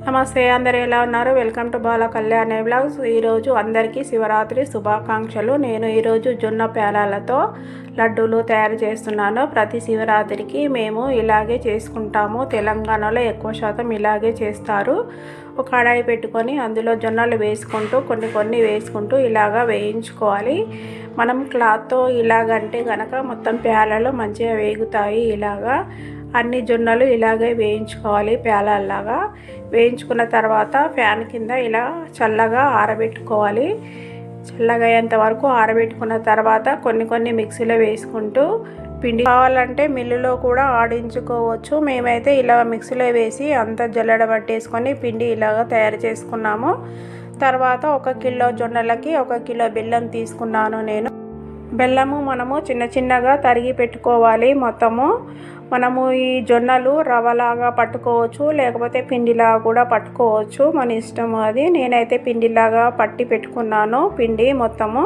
నమస్తే, అందరూ ఎలా ఉన్నారు? Welcome to Bala Kalyani vlogs. ఈరోజు అందరికీ శివరాత్రి శుభాకాంక్షలు. నేను ఈరోజు జొన్న పేలాలతో లడ్డూలు తయారు చేస్తున్నాను. ప్రతి శివరాత్రికి మేము ఇలాగే చేసుకుంటాము. తెలంగాణలో ఎక్కువ శాతం ఇలాగే చేస్తారు. ఒక కడాయి పెట్టుకొని అందులో జొన్నలు వేసుకుంటూ కొన్ని వేసుకుంటూ ఇలాగా వేయించుకోవాలి. మనం క్లాత్తో ఇలాగంటే కనుక మొత్తం పేలాలు మంచిగా వేగుతాయి. ఇలాగా అన్ని జొన్నలు ఇలాగే వేయించుకోవాలి. పేలాల్లాగా వేయించుకున్న తర్వాత ఫ్యాన్ కింద ఇలా చల్లగా ఆరబెట్టుకోవాలి. చల్లగా అయ్యేంత వరకు ఆరబెట్టుకున్న తర్వాత కొన్ని మిక్సీలో వేసుకుంటూ పిండి కావాలంటే మిల్లులో కూడా ఆడించుకోవచ్చు. మేమైతే ఇలా మిక్సీలో వేసి అంతా జల్లెడ పట్టేసుకొని పిండి ఇలాగా తయారు చేసుకున్నాము. తర్వాత 1 కిలో జొన్నలకి 1 కిలో బెల్లం తీసుకున్నాను నేను. బెల్లము మనము చిన్నగా తరిగి పెట్టుకోవాలి. మనము ఈ జొన్నలు రవ్వలాగా పట్టుకోవచ్చు, లేకపోతే పిండిలాగా కూడా పట్టుకోవచ్చు, మన ఇష్టం అది. నేనైతే పిండిలాగా పట్టి పెట్టుకున్నాను. పిండి మొత్తము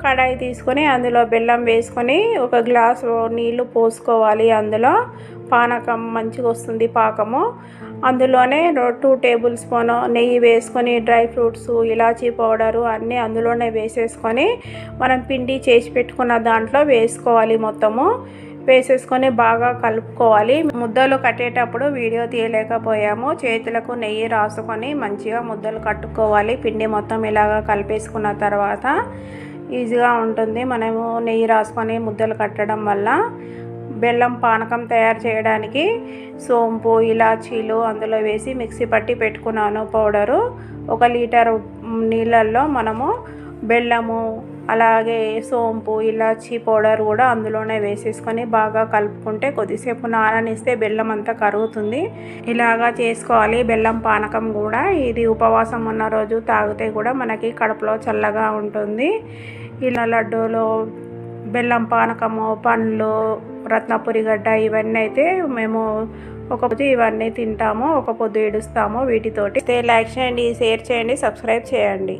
కడాయి తీసుకొని అందులో బెల్లం వేసుకొని 1 గ్లాసు నీళ్లు పోసుకోవాలి. అందులో పానకం మంచిగా వస్తుంది పాకము. అందులోనే 2 టేబుల్ స్పూన్ నెయ్యి వేసుకొని డ్రై ఫ్రూట్స్, ఇలాచీ పౌడరు అన్నీ అందులోనే వేసేసుకొని మనం పిండి చేసి పెట్టుకున్న దాంట్లో వేసుకోవాలి. మొత్తము వేసేసుకొని బాగా కలుపుకోవాలి. ముద్దలు కట్టేటప్పుడు వీడియో తీయలేకపోయాము. చేతులకు నెయ్యి రాసుకొని మంచిగా ముద్దలు కట్టుకోవాలి. పిండి మొత్తం ఇలాగా కలిపేసుకున్న తర్వాత ఈజీగా ఉంటుంది మనము నెయ్యి రాసుకొని ముద్దలు కట్టడం వల్ల. బెల్లం పానకం తయారు చేయడానికి సోంపు, ఇలాచీలు అందులో వేసి మిక్సీ పట్టి పెట్టుకున్నాను పౌడరు. 1 లీటర్ నీళ్ళల్లో మనము బెల్లము అలాగే సోంపు, ఇలాచీ పౌడర్ కూడా అందులోనే వేసేసుకొని బాగా కలుపుకుంటే కొద్దిసేపు నాననిస్తే బెల్లం అంతా కరుగుతుంది. ఇలాగా చేసుకోవాలి. బెల్లం పానకం కూడా ఇది ఉపవాసం ఉన్న రోజు తాగితే కూడా మనకి కడుపులో చల్లగా ఉంటుంది. ఇలా లడ్డూలు, బెల్లం పానకము, పండ్లు, రత్నపురి గడ్డ ఇవన్నీ అయితే మేము ఒక పొద్దు ఇవన్నీ తింటాము, ఒక పొద్దు ఇడుస్తాము వీటితోటి. లైక్ చేయండి, షేర్ చేయండి, సబ్స్క్రైబ్ చేయండి.